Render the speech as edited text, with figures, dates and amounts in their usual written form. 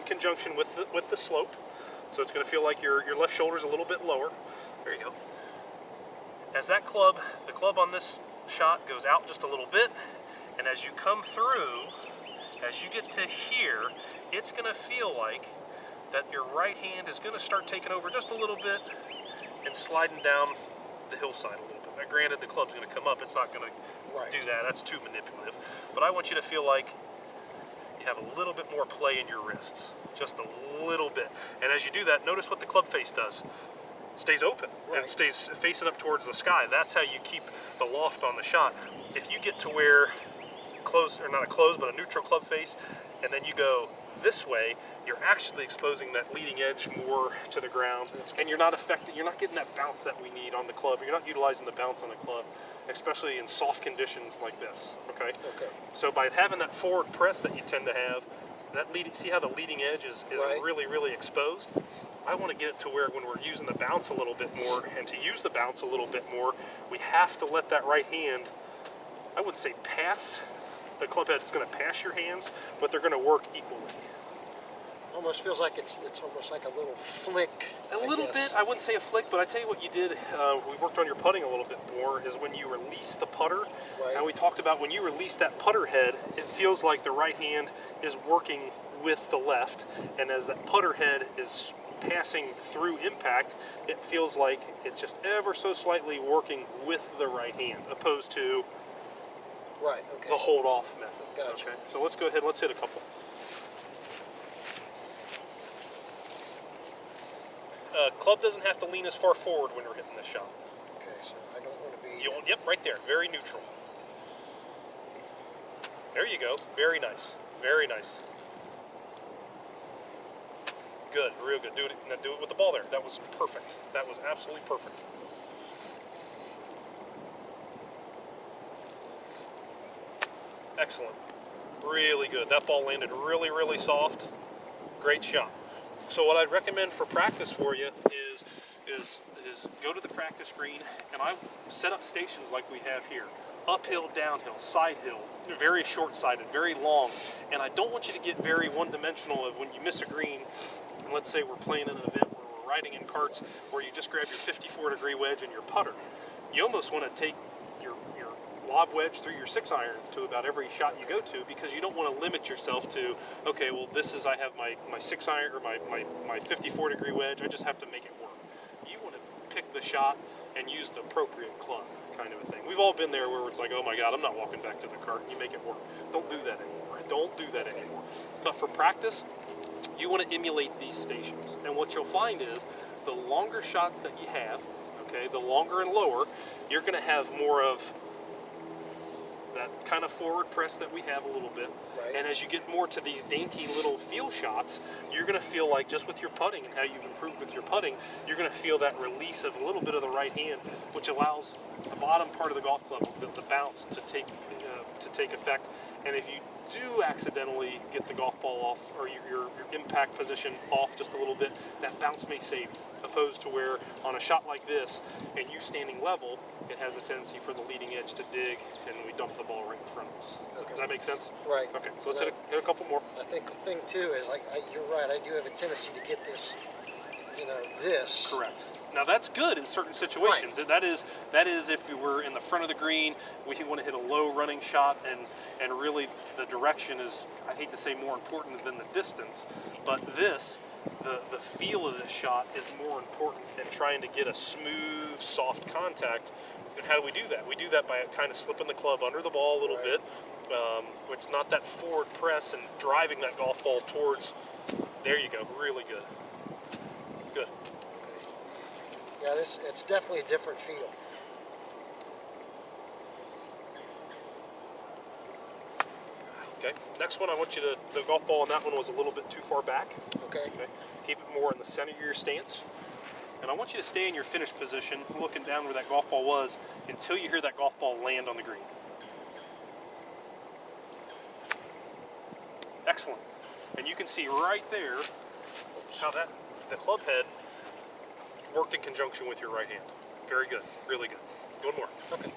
conjunction with the slope. So it's going to feel like your left shoulder is a little bit lower. There you go. As that club, the club on this shot goes out just a little bit, and as you come through, as you get to here, it's going to feel like that your right hand is going to start taking over just a little bit and sliding down the hillside a little bit. Now, granted, the club's going to come up. It's not going to do that. That's too manipulative. But I want you to feel like you have a little bit more play in your wrists, just a little bit. And as you do that, notice what the club face does. It stays open and stays facing up towards the sky. That's how you keep the loft on the shot. If you get to where close, or not a close, but a neutral club face, and then you go this way, you're actually exposing that leading edge more to the ground, and you're not getting that bounce that we need on the club. You're not utilizing the bounce on the club, especially in soft conditions like this, okay? So by having that forward press that you tend to have, see how the leading edge is really, really exposed? I want to get it to where when we're using the bounce a little bit more, and to use the bounce a little bit more, we have to let that right hand, I wouldn't say pass, the club head is going to pass your hands, but they're going to work equally. Almost feels like it's almost like a little flick. A little bit. I wouldn't say a flick, but I tell you what you did. We worked on your putting a little bit more. Is when you release the putter. And we talked about when you release that putter head, it feels like the right hand is working with the left, and as that putter head is passing through impact, it feels like it's just ever so slightly working with the right hand, opposed to the hold off method. Gotcha. Okay, so let's go ahead, let's hit a couple. Club doesn't have to lean as far forward when we're hitting this shot. Okay, so I don't want to be... Yep, right there, very neutral. There you go, very nice, very nice. Good, real good. Now do it with the ball there. That was perfect. That was absolutely perfect. Excellent. Really good. That ball landed really, really soft. Great shot. So what I'd recommend for practice for you is go to the practice green, and I set up stations like we have here. Uphill, downhill, side hill, very short-sided, very long. And I don't want you to get very one-dimensional of when you miss a green. And let's say we're playing in an event where we're riding in carts where you just grab your 54-degree wedge and your putter. You almost want to take your lob wedge through your 6-iron to about every shot you go to, because you don't want to limit yourself to, okay, well, I have my 6-iron or my 54-degree wedge. I just have to make it work. You want to pick the shot and use the appropriate club, kind of a thing. We've all been there where it's like, oh my God, I'm not walking back to the cart, and you make it work. Don't do that anymore. Don't do that anymore. But for practice, you want to emulate these stations. And what you'll find is the longer shots that you have, okay, the longer and lower, you're going to have more of that kind of forward press that we have a little bit. And as you get more to these dainty little feel shots, you're going to feel like, just with your putting and how you've improved with your putting, you're going to feel that release of a little bit of the right hand, which allows the bottom part of the golf club, the bounce, to take effect. And if you do accidentally get the golf ball off, or your impact position off just a little bit, that bounce may save you. Opposed to where on a shot like this, and you standing level, it has a tendency for the leading edge to dig, and we dump the ball right in front of us. So does that make sense? Right. Okay, so let's hit a couple more. I think the thing too is, you're right, I do have a tendency to get this, this. Correct. Now that's good in certain situations. That is if we were in the front of the green, we want to hit a low running shot, and really the direction is, I hate to say more important than the distance, but the feel of this shot is more important than trying to get a smooth, soft contact. And how do we do that? We do that by kind of slipping the club under the ball a little bit. It's not that forward press and driving that golf ball towards, there you go, really good. Good. Yeah, it's definitely a different feel. Okay, next one I want you to, the golf ball on that one was a little bit too far back. Okay. Keep it more in the center of your stance. And I want you to stay in your finish position, looking down where that golf ball was, until you hear that golf ball land on the green. Excellent. And you can see right there how the club head worked in conjunction with your right hand. Very good, really good. One more. Okay.